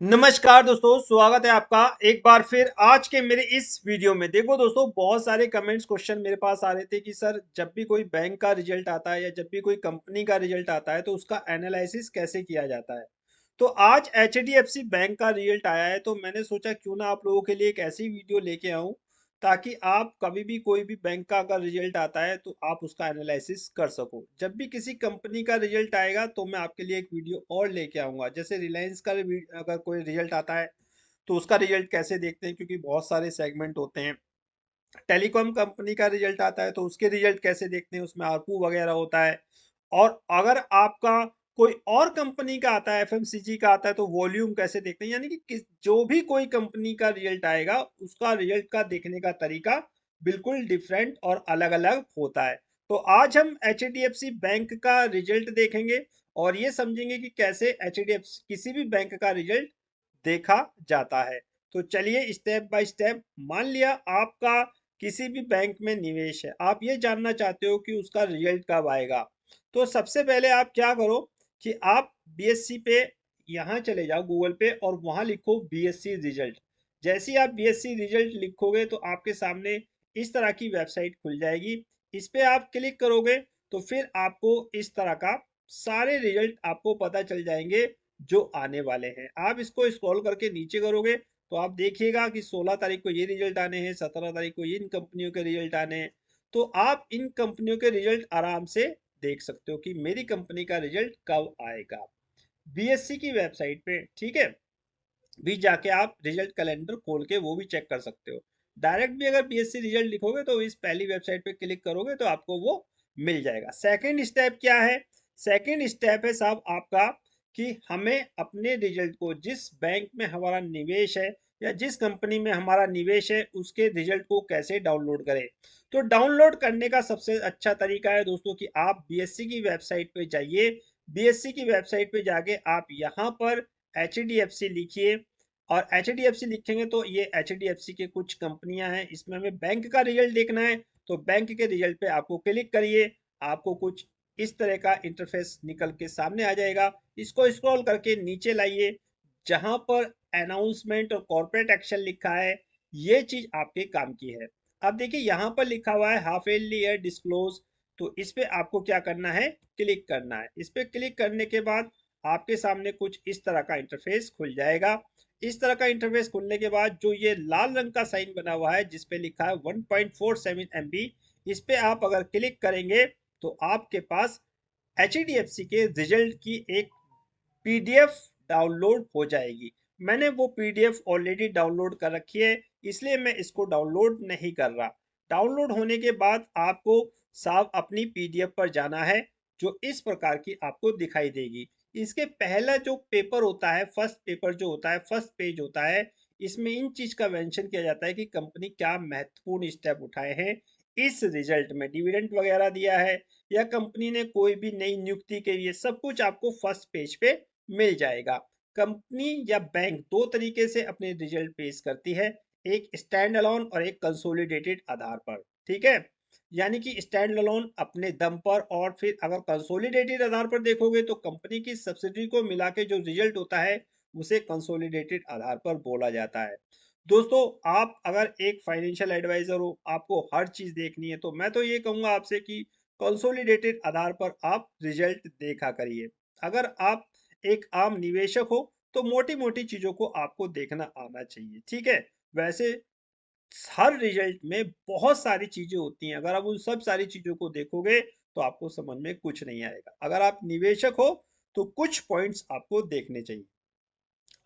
नमस्कार दोस्तों, स्वागत है आपका एक बार फिर आज के मेरे इस वीडियो में। देखो दोस्तों, बहुत सारे कमेंट्स क्वेश्चन मेरे पास आ रहे थे कि सर जब भी कोई बैंक का रिजल्ट आता है या जब भी कोई कंपनी का रिजल्ट आता है तो उसका एनालिसिस कैसे किया जाता है। तो आज एचडीएफसी बैंक का रिजल्ट आया है, तो मैंने सोचा क्यों ना आप लोगों के लिए एक ऐसी वीडियो लेके आऊं ताकि आप कभी भी कोई भी बैंक का अगर रिजल्ट आता है तो आप उसका एनालिसिस कर सको। जब भी किसी कंपनी का रिजल्ट आएगा तो मैं आपके लिए एक वीडियो और लेके आऊंगा। जैसे रिलायंस का अगर कोई रिजल्ट आता है तो उसका रिजल्ट कैसे देखते हैं, क्योंकि बहुत सारे सेगमेंट होते हैं। टेलीकॉम कंपनी का रिजल्ट आता है तो उसके रिजल्ट कैसे देखते हैं, उसमें आरपू वगैरह होता है। और अगर आपका कोई और कंपनी का आता है, एफएमसीजी का आता है, तो वॉल्यूम कैसे देखते हैं। यानी कि जो भी कोई कंपनी का रिजल्ट आएगा उसका रिजल्ट का देखने का तरीका बिल्कुल डिफरेंट और अलग अलग होता है। तो आज हम एचडीएफसी बैंक का रिजल्ट देखेंगे और ये समझेंगे कि कैसे एचडीएफसी किसी भी बैंक का रिजल्ट देखा जाता है। तो चलिए स्टेप बाय स्टेप। मान लिया आपका किसी भी बैंक में निवेश है, आप ये जानना चाहते हो कि उसका रिजल्ट कब आएगा। तो सबसे पहले आप क्या करो कि आप बीएससी पे यहाँ चले जाओ गूगल पे और वहाँ लिखो बीएससी रिजल्ट। जैसे ही आप बीएससी रिजल्ट लिखोगे तो आपके सामने इस तरह की वेबसाइट खुल जाएगी। इस पे आप क्लिक करोगे तो फिर आपको इस तरह का सारे रिजल्ट आपको पता चल जाएंगे जो आने वाले हैं। आप इसको स्क्रॉल करके नीचे करोगे तो आप देखिएगा कि 16 तारीख को ये रिजल्ट आने हैं, 17 तारीख को इन कंपनियों के रिजल्ट आने हैं। तो आप इन कंपनियों के रिजल्ट आराम से देख सकते हो कि मेरी कंपनी का रिजल्ट कब आएगा। बीएससी की वेबसाइट पे, ठीक है, भी जाके आप रिजल्ट कैलेंडर खोल के वो भी चेक कर सकते हो। डायरेक्ट भी अगर बीएससी रिजल्ट लिखोगे तो इस पहली वेबसाइट पे क्लिक करोगे तो आपको वो मिल जाएगा। सेकंड स्टेप क्या है? सेकंड स्टेप है साहब आपका कि हमें अपने रिजल्ट को, जिस बैंक में हमारा निवेश है या जिस कंपनी में हमारा निवेश है, उसके रिजल्ट को कैसे डाउनलोड करें। तो डाउनलोड करने का सबसे अच्छा तरीका है दोस्तों कि आप बीएससी की वेबसाइट पे जाइए। बीएससी की वेबसाइट पे जाके आप यहाँ पर एच डी एफ सी लिखिए और एच डी एफ सी लिखेंगे तो ये एच डी एफ सी के कुछ कंपनियां हैं, इसमें हमें बैंक का रिजल्ट देखना है। तो बैंक के रिजल्ट पे आपको क्लिक करिए, आपको कुछ इस तरह का इंटरफेस निकल के सामने आ जाएगा। इसको स्क्रॉल करके नीचे लाइए, जहां पर अनाउंसमेंट और कॉर्पोरेट एक्शन लिखा है, ये चीज आपके काम की है। अब देखिए यहाँ पर लिखा हुआ है हाफ ईयरली ईयर डिस्क्लोज। तो इस पे आपको क्या करना है, क्लिक करना है। इस पे क्लिक करने के बाद आपके सामने कुछ इस तरह का इंटरफेस खुल जाएगा। इस तरह का इंटरफेस खुलने के बाद जो ये लाल रंग का साइन बना हुआ है जिसपे लिखा है 1.47 MB, इस पे आप अगर क्लिक करेंगे तो आपके पास एचडीएफसी के रिजल्ट की एक पीडीएफ डाउनलोड हो जाएगी। मैंने वो पीडीएफ ऑलरेडी डाउनलोड कर रखी है, इसलिए मैं इसको डाउनलोड नहीं कर रहा। डाउनलोड होने के बाद आपको साफ अपनी पीडीएफ पर जाना है, जो इस प्रकार की आपको दिखाई देगी। इसके पहला जो पेपर होता है, फर्स्ट पेपर जो होता है, फर्स्ट पेज होता है, इसमें इन चीज का मेंशन किया जाता है कि कंपनी क्या महत्वपूर्ण स्टेप उठाए हैं इस रिजल्ट में। डिविडेंड वगैरह दिया है या कंपनी ने कोई भी नई नियुक्ति के लिए, सब कुछ आपको फर्स्ट पेज पे मिल जाएगा। कंपनी या बैंक दो तरीके से अपने रिजल्ट पेश करती है, एक स्टैंड अलोन और एक कंसोलिडेटेड आधार पर। ठीक है, यानी कि स्टैंड अलोन अपने दम पर, और फिर अगर कंसोलिडेटेड आधार पर देखोगे तो कंपनी की सब्सिडी को मिला के जो रिजल्ट होता है उसे कंसोलिडेटेड आधार पर बोला जाता है। दोस्तों, आप अगर एक फाइनेंशियल एडवाइजर हो, आपको हर चीज देखनी है, तो मैं तो ये कहूंगा आपसे कि कंसोलिडेटेड आधार पर आप रिजल्ट देखा करिए। अगर आप एक आम निवेशक हो तो मोटी मोटी चीजों को आपको देखना आना चाहिए। ठीक है, वैसे हर रिजल्ट में बहुत सारी चीजें होती हैं, अगर आप उन सब सारी चीजों को देखोगे तो आपको समझ में कुछ नहीं आएगा। अगर आप निवेशक हो तो कुछ पॉइंट्स आपको देखने चाहिए।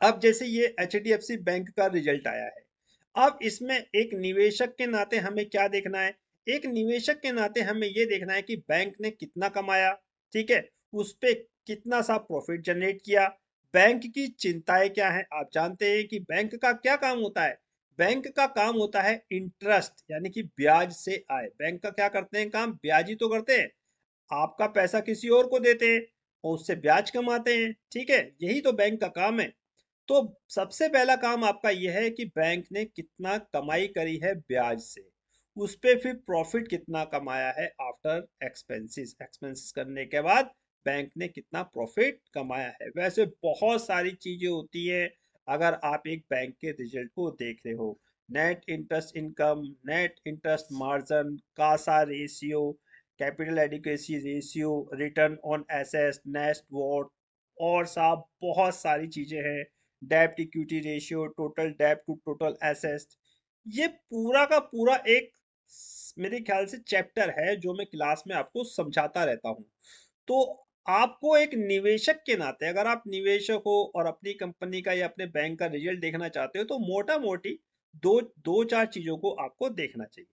अब जैसे ये एचडीएफसी बैंक का रिजल्ट आया है, अब इसमें एक निवेशक के नाते हमें क्या देखना है? एक निवेशक के नाते हमें ये देखना है कि बैंक ने कितना कमाया, ठीक है, उस पे कितना सा प्रॉफिट जनरेट किया। बैंक की चिंताएं क्या है? आप जानते हैं कि बैंक का क्या काम होता है। बैंक का काम होता है इंटरेस्ट, यानी कि ब्याज से आय। बैंक का क्या करते हैं काम? ब्याज ही तो करते हैं। आपका पैसा किसी और को देते हैं और उससे ब्याज कमाते हैं। ठीक है, यही तो बैंक का काम है। तो सबसे पहला काम आपका यह है कि बैंक ने कितना कमाई करी है ब्याज से, उस पे फिर प्रॉफिट कितना कमाया है आफ्टर एक्सपेंसेस, एक्सपेंसेस करने के बाद बैंक ने कितना प्रॉफिट कमाया है। वैसे बहुत सारी चीजें होती हैं, अगर आप एक बैंक के रिजल्ट को देख रहे हो। Net interest income, net interest margin, Kasa ratio, capital adequacy ratio, return on assets, net what, और साहब बहुत सारी चीजें हैं। डेब्ट इक्विटी रेशियो, टोटल डेब्ट टू टोटल एसेट्स, ये पूरा का पूरा एक मेरे ख्याल से चैप्टर है जो मैं क्लास में आपको समझाता रहता हूँ। तो आपको एक निवेशक के नाते, अगर आप निवेशक हो और अपनी कंपनी का या अपने बैंक का रिजल्ट देखना चाहते हो, तो मोटा मोटी दो दो चार चीजों को आपको देखना चाहिए।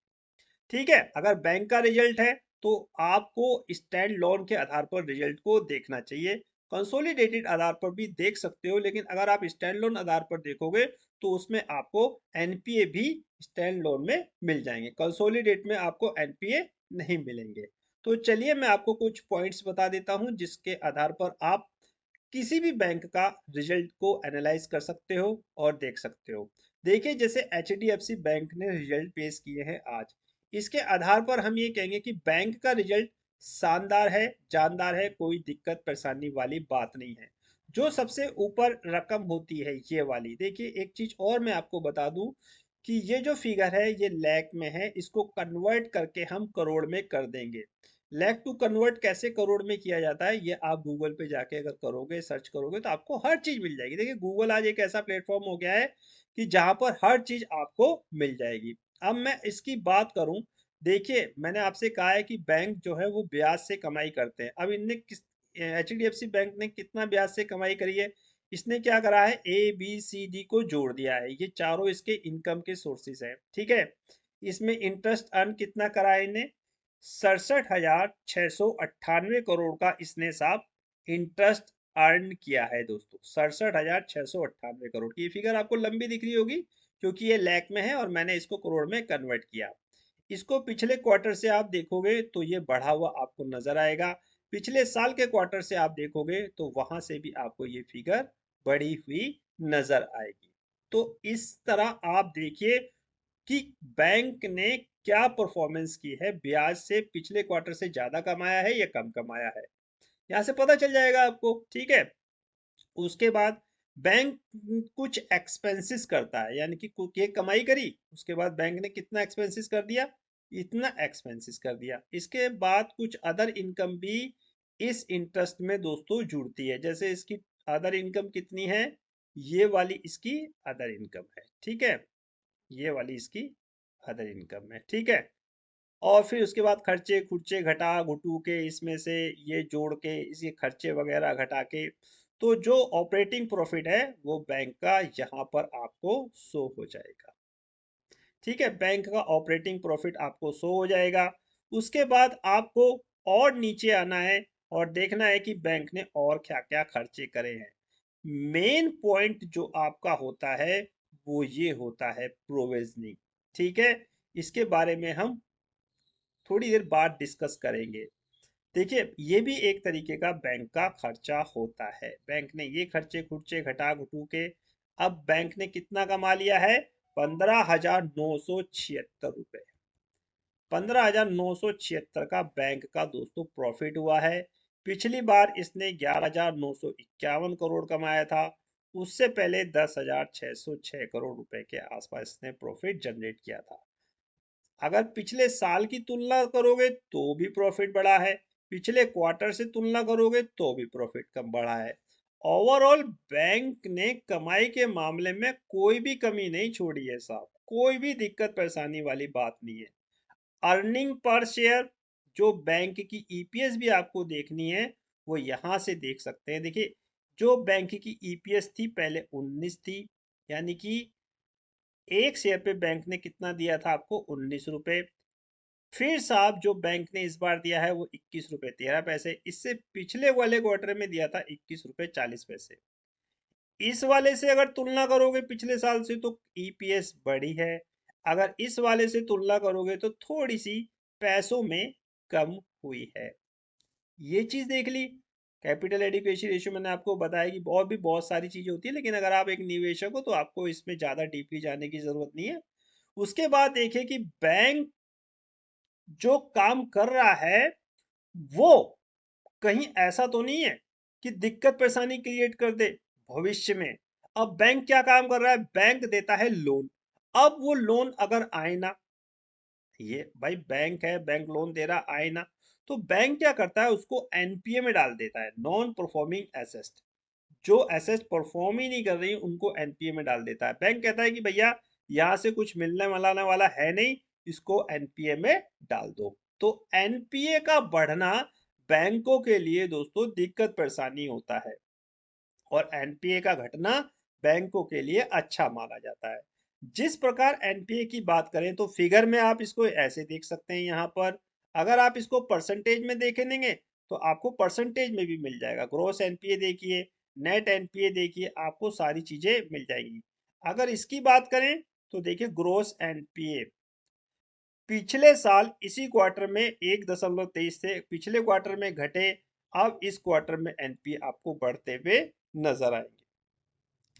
ठीक है, अगर बैंक का रिजल्ट है तो आपको स्टैंड लोन के आधार पर रिजल्ट को देखना चाहिए। कंसोलिडेटेड आधार पर भी देख सकते हो, लेकिन अगर आप स्टैंड लोन आधार पर देखोगे तो उसमें आपको एनपीए भी स्टैंड लोन में मिल जाएंगे, कंसोलिडेट में आपको एनपीए नहीं मिलेंगे। तो चलिए मैं आपको कुछ पॉइंट्स बता देता हूं जिसके आधार पर आप किसी भी बैंक का रिजल्ट को एनालाइज कर सकते हो और देख सकते हो। देखिए, जैसे एचडीएफसी बैंक ने रिजल्ट पेश किए हैं आज, इसके आधार पर हम ये कहेंगे कि बैंक का रिजल्ट शानदार है, जानदार है, कोई दिक्कत परेशानी वाली बात नहीं है। जो सबसे ऊपर रकम होती है ये वाली, देखिए एक चीज और मैं आपको बता दूं कि ये जो फिगर है ये लैख में है, इसको कन्वर्ट करके हम करोड़ में कर देंगे। लैख टू कन्वर्ट कैसे करोड़ में किया जाता है, ये आप गूगल पे जाके अगर करोगे, सर्च करोगे, तो आपको हर चीज मिल जाएगी। देखिए, गूगल आज एक ऐसा प्लेटफॉर्म हो गया है कि जहां पर हर चीज आपको मिल जाएगी। अब मैं इसकी बात करूं, देखिए मैंने आपसे कहा है कि बैंक जो है वो ब्याज से कमाई करते हैं। अब इनने किस एचडीएफसी बैंक ने कितना ब्याज से कमाई करी है, इसने क्या करा है, ए बी सी डी को जोड़ दिया है, ये चारों इसके इनकम के सोर्सेज है। ठीक है, इसमें इंटरेस्ट अर्न कितना करा है इन्हें, 67,698 करोड़ का इसने साहब इंटरेस्ट अर्न किया है दोस्तों। 67,698 करोड़ की फिगर आपको लंबी दिख रही होगी क्योंकि ये लैख में है और मैंने इसको करोड़ में कन्वर्ट किया। इसको पिछले क्वार्टर से आप देखोगे तो ये बढ़ा हुआ आपको नजर आएगा। पिछले साल के क्वार्टर से आप देखोगे तो वहां से भी आपको ये फिगर बढ़ी हुई नजर आएगी। तो इस तरह आप देखिए कि बैंक ने क्या परफॉर्मेंस की है, ब्याज से पिछले क्वार्टर से ज्यादा कमाया है या कम कमाया है, यहाँ से पता चल जाएगा आपको। ठीक है, उसके बाद बैंक कुछ एक्सपेंसेस करता है, यानी कि ये कमाई करी, उसके बाद बैंक ने कितना एक्सपेंसेस कर दिया, इतना एक्सपेंसेस कर दिया। इसके बाद कुछ अदर इनकम भी इस इंटरेस्ट में दोस्तों जुड़ती है। जैसे इसकी अदर इनकम कितनी है, ये वाली इसकी अदर इनकम है। ठीक है, ये वाली इसकी अदर इनकम है। ठीक है, और फिर उसके बाद खर्चे खुर्चे घटा घुटू के इसमें से ये जोड़ के इसके खर्चे वगैरह घटा के, तो जो ऑपरेटिंग प्रॉफिट है वो बैंक का यहाँ पर आपको शो हो जाएगा। ठीक है, बैंक का ऑपरेटिंग प्रॉफिट आपको शो हो जाएगा। उसके बाद आपको और नीचे आना है और देखना है कि बैंक ने और क्या क्या खर्चे करे हैं। मेन पॉइंट जो आपका होता है वो ये होता है प्रोविजनिंग। ठीक है, इसके बारे में हम थोड़ी देर बाद डिस्कस करेंगे। देखिए, ये भी एक तरीके का बैंक का खर्चा होता है। बैंक ने ये खर्चे खुर्चे घटा घुटू के अब बैंक ने कितना कमा लिया है, 15,976 रुपए। 15,976 का बैंक का दोस्तों प्रॉफिट हुआ है। पिछली बार इसने 11,951 करोड़ कमाया था। उससे पहले 10,606 करोड़ रुपए के आसपास इसने प्रॉफिट जनरेट किया था। अगर पिछले साल की तुलना करोगे तो भी प्रॉफिट बढ़ा है, पिछले क्वार्टर से तुलना करोगे तो भी प्रॉफिट कम बढ़ा है। ओवरऑल बैंक ने कमाई के मामले में कोई भी कमी नहीं छोड़ी है साहब, कोई भी दिक्कत परेशानी वाली बात नहीं है। अर्निंग पर शेयर, जो बैंक की ईपीएस भी आपको देखनी है वो यहां से देख सकते हैं। देखिए, जो बैंक की ईपीएस थी पहले 19 थी, यानी कि एक शेयर पे बैंक ने कितना दिया था आपको, 19 रुपए। फिर साहब जो बैंक ने इस बार दिया है वो 21 रुपए 13 पैसे, इससे पिछले वाले क्वार्टर में दिया था 21 रुपए 40 पैसे। इस वाले से अगर तुलना करोगे पिछले साल से तो ईपीएस बढ़ी है, अगर इस वाले से तुलना करोगे तो थोड़ी सी पैसों में कम हुई है। ये चीज देख ली। कैपिटल एडिक्वेसी रेशियो मैंने आपको बताया कि और भी बहुत सारी चीजें होती है, लेकिन अगर आप एक निवेशक हो तो आपको इसमें ज्यादा डीपली जाने की जरूरत नहीं है। उसके बाद देखिए कि बैंक जो काम कर रहा है वो कहीं ऐसा तो नहीं है कि दिक्कत परेशानी क्रिएट कर दे भविष्य में। अब बैंक क्या काम कर रहा है, बैंक देता है लोन। अब वो लोन अगर आए ना, ये भाई बैंक है, बैंक लोन दे रहा, आए ना, तो बैंक क्या करता है, उसको एनपीए में डाल देता है, नॉन परफॉर्मिंग एसेट। जो एसेट परफॉर्म ही नहीं कर रही उनको एनपीए में डाल देता है। बैंक कहता है कि भैया यहाँ से कुछ मिलने वाला वाला है नहीं, इसको एनपीए में डाल दो। तो एनपीए का बढ़ना बैंकों के लिए दोस्तों दिक्कत परेशानी होता है, और एनपीए का घटना बैंकों के लिए अच्छा माना जाता है। जिस प्रकार एनपीए की बात करें तो फिगर में आप इसको ऐसे देख सकते हैं। यहाँ पर अगर आप इसको परसेंटेज में देखेंगे तो आपको परसेंटेज में भी मिल जाएगा। ग्रोस एनपीए देखिए, नेट एनपीए देखिए, आपको सारी चीजें मिल जाएंगी। अगर इसकी बात करें तो देखिए ग्रोस एनपीए पिछले साल इसी क्वार्टर में 1.23 से पिछले क्वार्टर में घटे, अब इस क्वार्टर में एनपीए आपको बढ़ते हुए नजर आएंगे।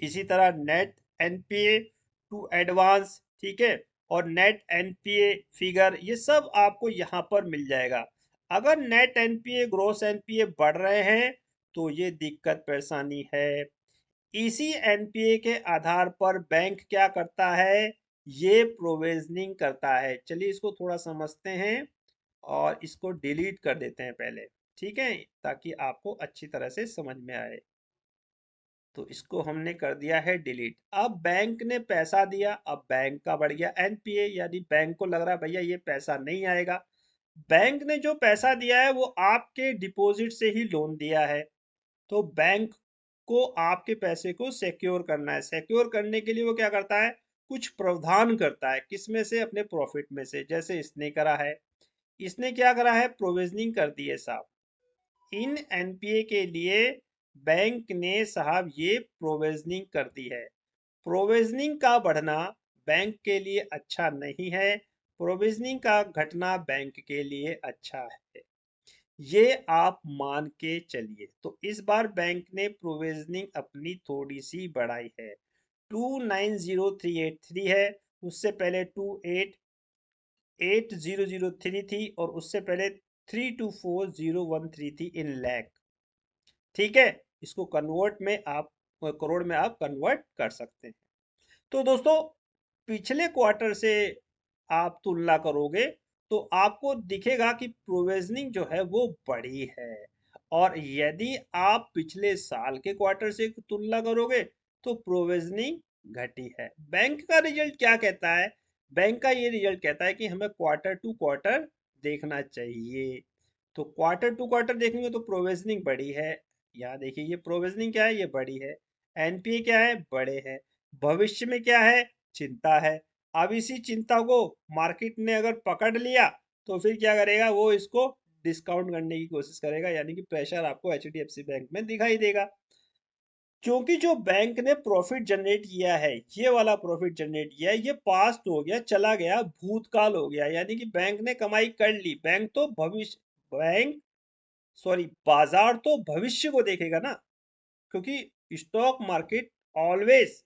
इसी तरह नेट एनपीए टू एडवांस, ठीक है, और नेट एनपीए फिगर, ये सब आपको यहाँ पर मिल जाएगा। अगर नेट एनपीए ग्रोस एनपीए बढ़ रहे हैं तो ये दिक्कत परेशानी है। इसी एनपीए के आधार पर बैंक क्या करता है, ये प्रोविजनिंग करता है। चलिए इसको थोड़ा समझते हैं और इसको डिलीट कर देते हैं पहले, ठीक है, ताकि आपको अच्छी तरह से समझ में आए। तो इसको हमने कर दिया है डिलीट। अब बैंक ने पैसा दिया, अब बैंक का बढ़ गया एनपीए, यानी बैंक को लग रहा है भैया ये पैसा नहीं आएगा। बैंक ने जो पैसा दिया है वो आपके डिपॉजिट से ही लोन दिया है, तो बैंक को आपके पैसे को सिक्योर करना है। सिक्योर करने के लिए वो क्या करता है, कुछ प्रावधान करता है, किसमें से, अपने प्रॉफिट में से। जैसे इसने करा है, इसने क्या करा है, प्रोविजनिंग कर दी है साहब। इन एनपीए के लिए बैंक ने साहब ये प्रोविजनिंग कर दी है। प्रोविजनिंग का बढ़ना बैंक के लिए अच्छा नहीं है, प्रोविजनिंग का घटना बैंक के लिए अच्छा है, ये आप मान के चलिए। तो इस बार बैंक ने प्रोविजनिंग अपनी थोड़ी सी बढ़ाई है। 290383 है, उससे पहले 288003 थी, और उससे पहले 324013 थी इन लैख, ठीक है। इसको कन्वर्ट में आप करोड़ में आप कन्वर्ट कर सकते हैं। तो दोस्तों पिछले क्वार्टर से आप तुलना करोगे तो आपको दिखेगा कि प्रोविजनिंग जो है वो बढ़ी है, और यदि आप पिछले साल के क्वार्टर से तुलना करोगे तो प्रोविजनिंग घटी है। बैंक का रिजल्ट क्या कहता है, बैंक का ये रिजल्ट कहता है कि हमें क्वार्टर टू क्वार्टर देखना चाहिए। तो क्वार्टर टू क्वार्टर देखेंगे तो प्रोविजनिंग बढ़ी है। यहाँ देखिए ये प्रोविजनिंग क्या है, ये बढ़ी है। एनपीए क्या है, बड़े हैं। भविष्य में क्या है, चिंता है। अब इसी चिंता को मार्केट ने अगर पकड़ लिया तो फिर क्या करेगा, वो इसको डिस्काउंट करने की कोशिश करेगा, यानी कि प्रेशर आपको एचडीएफसी बैंक में दिखाई देगा। क्योंकि जो बैंक ने प्रॉफिट जनरेट किया है, ये वाला प्रॉफिट जनरेट किया है, ये पास्ट हो गया, चला गया, भूतकाल हो गया, यानी कि बैंक ने कमाई कर ली। बैंक सॉरी बाजार तो भविष्य को देखेगा ना, क्योंकि stock market always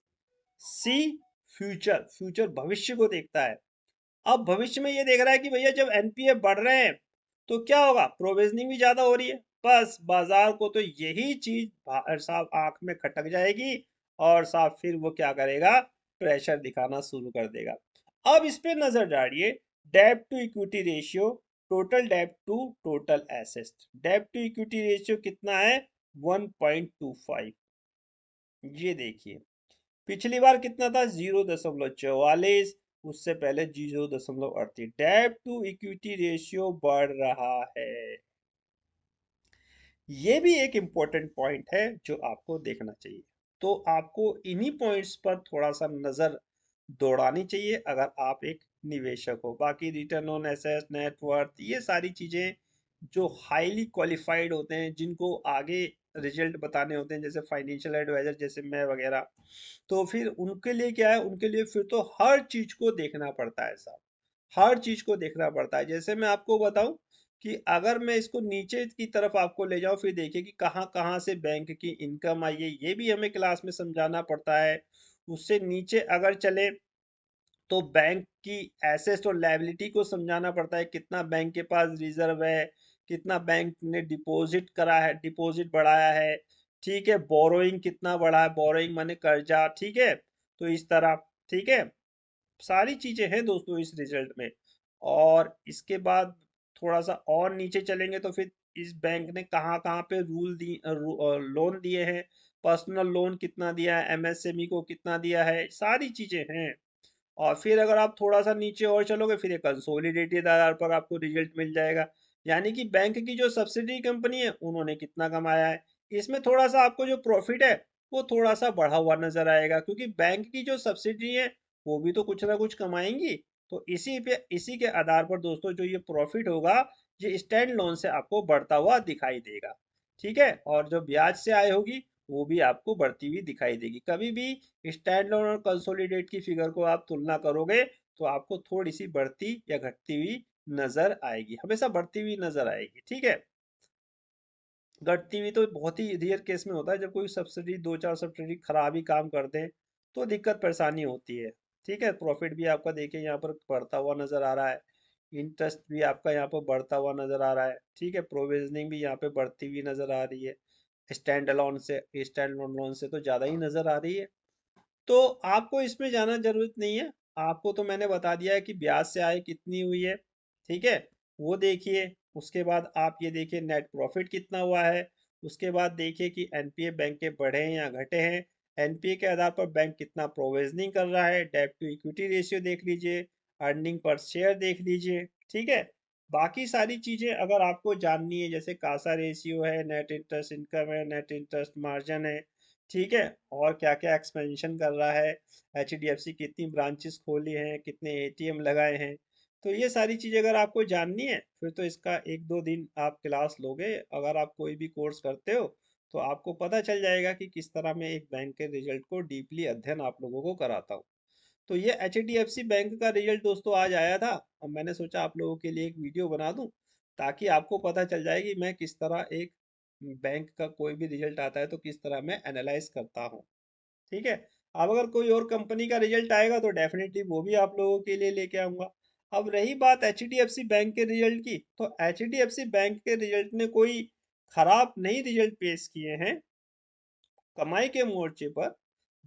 see future, future भविष्य को देखता है। अब भविष्य में ये देख रहा है कि भैया जब एनपीए बढ़ रहे हैं तो क्या होगा, प्रोविजनिंग भी ज्यादा हो रही है। बस बाजार को तो यही चीज साहब आंख में खटक जाएगी, और साहब फिर वो क्या करेगा, प्रेशर दिखाना शुरू कर देगा। अब इस पे नजर डालिए, डेब्ट टू इक्विटी रेशियो, टोटल डेब्ट टू टोटल एसेट्स। डेब्ट टू इक्विटी रेशियो कितना है, 1.25। ये देखिए पिछली बार कितना था, 0.44, उससे पहले 0.38। डेब्ट टू इक्विटी रेशियो बढ़ रहा है। ये भी एक इम्पोर्टेंट पॉइंट है जो आपको देखना चाहिए। तो आपको इन्हीं पॉइंट्स पर थोड़ा सा नजर दौड़ानी चाहिए अगर आप एक निवेशक हो। बाकी रिटर्न ऑन एसेट, नेटवर्थ, ये सारी चीजें जो हाईली क्वालिफाइड होते हैं, जिनको आगे रिजल्ट बताने होते हैं, जैसे फाइनेंशियल एडवाइजर जैसे मैं वगैरह, तो फिर उनके लिए क्या है, उनके लिए फिर तो हर चीज को देखना पड़ता है साहब, हर चीज को देखना पड़ता है। जैसे मैं आपको बताऊं कि अगर मैं इसको नीचे की तरफ आपको ले जाऊं, फिर देखिए कि कहाँ कहाँ से बैंक की इनकम आई है, ये भी हमें क्लास में समझाना पड़ता है। उससे नीचे अगर चले तो बैंक की एसेट और लायबिलिटी को समझाना पड़ता है, कितना बैंक के पास रिजर्व है, कितना बैंक ने डिपॉजिट करा है, डिपॉजिट बढ़ाया है, ठीक है, बोरोइंग कितना बढ़ा है, बोरोइंग माने कर्जा, ठीक है, तो इस तरह, ठीक है, सारी चीजें हैं दोस्तों इस रिजल्ट में। और इसके बाद थोड़ा सा और नीचे चलेंगे तो फिर इस बैंक ने कहाँ कहाँ पे लोन दिए हैं, पर्सनल लोन कितना दिया है, एमएसएमई को कितना दिया है, सारी चीजें हैं। और फिर अगर आप थोड़ा सा नीचे और चलोगे फिर एक कंसोलिडेटेड आधार पर आपको रिजल्ट मिल जाएगा, यानी कि बैंक की जो सब्सिडी कंपनी है उन्होंने कितना कमाया है। इसमें थोड़ा सा आपको जो प्रॉफिट है वो थोड़ा सा बढ़ा हुआ नजर आएगा, क्योंकि बैंक की जो सब्सिडी है वो भी तो कुछ ना कुछ कमाएंगी। तो इसी के आधार पर दोस्तों जो ये प्रॉफिट होगा ये स्टैंड लोन से आपको बढ़ता हुआ दिखाई देगा। ठीक है, और जो ब्याज से आय होगी वो भी आपको बढ़ती हुई दिखाई देगी। कभी भी स्टैंड लोन और कंसोलिडेट की फिगर को आप तुलना करोगे तो आपको थोड़ी सी बढ़ती या घटती हुई नजर आएगी, हमेशा बढ़ती हुई नजर आएगी। ठीक है, घटती हुई तो बहुत ही रेयर केस में होता है, जब कोई सब्सिडी, दो चार सब्सिडी खराब ही काम कर दे तो दिक्कत परेशानी होती है। ठीक है, प्रॉफिट भी आपका देखिए यहाँ पर बढ़ता हुआ नजर आ रहा है, इंटरेस्ट भी आपका यहाँ पर बढ़ता हुआ नजर आ रहा है। ठीक है, प्रोविजनिंग भी यहाँ पे बढ़ती हुई नजर आ रही है, स्टैंड लोन से तो ज़्यादा ही नजर आ रही है। तो आपको इसमें जाना जरूरत नहीं है, आपको तो मैंने बता दिया है कि ब्याज से आय कितनी हुई है। ठीक है, वो देखिए। उसके बाद आप ये देखिए नेट प्रॉफिट कितना हुआ है। उसके बाद देखिए कि एनपीए बैंक के बढ़े हैं या घटे हैं। एनपीए के आधार पर बैंक कितना प्रोविजनिंग कर रहा है, डेब्ट टू इक्विटी रेशियो देख लीजिए, अर्निंग पर शेयर देख लीजिए। ठीक है, बाकी सारी चीजें अगर आपको जाननी है, जैसे कासा रेशियो है, नेट इंटरेस्ट इनकम है, नेट इंटरेस्ट मार्जिन है, ठीक है, और क्या क्या एक्सपेंशन कर रहा है, एचडीएफसी कितनी ब्रांचेस खोली हैं, कितने एटीएम लगाए हैं, तो ये सारी चीज़ें अगर आपको जाननी है फिर तो इसका एक दो दिन आप क्लास लोगे, अगर आप कोई भी कोर्स करते हो तो आपको पता चल जाएगा कि किस तरह मैं एक बैंक के रिजल्ट को डीपली अध्ययन आप लोगों को कराता हूँ। तो ये एचडीएफसी बैंक का रिजल्ट दोस्तों आज आया था, अब मैंने सोचा आप लोगों के लिए एक वीडियो बना दूं ताकि आपको पता चल जाए कि मैं किस तरह एक बैंक का कोई भी रिजल्ट आता है तो किस तरह मैं एनालाइज करता हूँ। ठीक है, अब अगर कोई और कंपनी का रिजल्ट आएगा तो डेफिनेटली वो भी आप लोगों के लिए लेके आऊंगा। अब रही बात एचडीएफसी बैंक के रिजल्ट की, तो एचडीएफसी बैंक के रिजल्ट ने कोई खराब नहीं रिजल्ट पेश किए हैं। कमाई के मोर्चे पर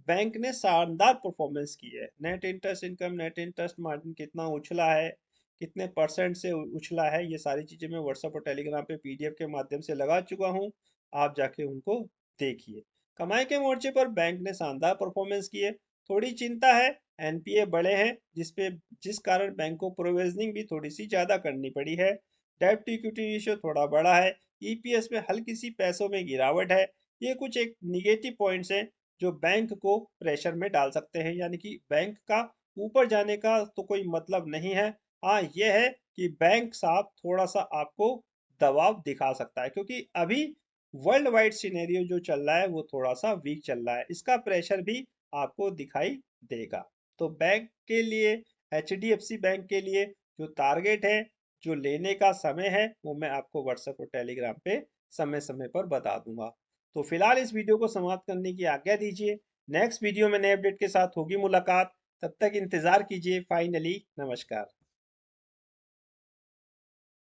बैंक ने शानदार परफॉर्मेंस की है। Net interest income, net interest margin कितना उछला है, कितने परसेंट से उछला है, ये सारी चीजें मैं व्हाट्सएप और टेलीग्राम पे पीडीएफ के माध्यम से लगा चुका हूँ, आप जाके उनको देखिए। कमाई के मोर्चे पर बैंक ने शानदार परफॉर्मेंस की है। थोड़ी चिंता है, एनपीए बड़े हैं जिस कारण बैंक को प्रोविजनिंग भी थोड़ी सी ज्यादा करनी पड़ी है। डेब्ट टू इक्विटी रेशियो थोड़ा बड़ा है। ईपीएस में हल्की सी पैसों में गिरावट है। ये कुछ एक निगेटिव पॉइंट्स हैं जो बैंक को प्रेशर में डाल सकते हैं, यानी कि बैंक का ऊपर जाने का तो कोई मतलब नहीं है। हाँ, यह है कि बैंक साहब थोड़ा सा आपको दबाव दिखा सकता है, क्योंकि अभी वर्ल्ड वाइड सिनेरियो जो चल रहा है वो थोड़ा सा वीक चल रहा है, इसका प्रेशर भी आपको दिखाई देगा। तो बैंक के लिए, एचडीएफसी बैंक के लिए जो टारगेट है, जो लेने का समय है, वो मैं आपको व्हाट्सएप और टेलीग्राम पे समय समय पर बता दूंगा। तो फिलहाल इस वीडियो को समाप्त करने की आज्ञा दीजिए। नेक्स्ट वीडियो में नए अपडेट के साथ होगी मुलाकात, तब तक इंतजार कीजिए। फाइनली नमस्कार।